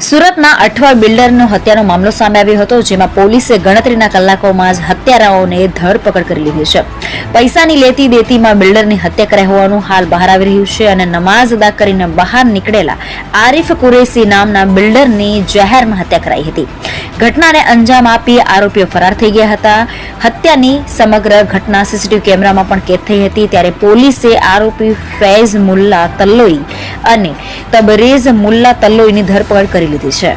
સુરતના અઠવા બિલ્ડરનો હત્યાનો મામલો સામે આવ્યો હતો, જેમાં પોલીસે ગણતરીના કલાકોમાં જ હત્યારાઓને ધરપકડ કરી લીધી છે. પૈસાની લેતી દેતીમાં બિલ્ડરની હત્યા કરાઈ હોવાનું હાલ બહાર આવી રહ્યું છે અને નમાઝ અદા કરીને બહાર નીકળેલા આરિફ કુરેશી નામના બિલ્ડરની જાહેરમાં હત્યા કરાઈ હતી. ઘટનાને અંજામ આપી આરોપીઓ ફરાર થઈ ગયા હતા. હત્યાની સમગ્ર ઘટના સીસીટીવી કેમેરામાં પણ કેદ થઈ હતી. ત્યારે પોલીસે આરોપી ફૈઝ મુલ્લા તલ્લોઈ અને તબરેઝ મુલ્લા તલ્લોઈની ધરપકડ કરી લીધી છે.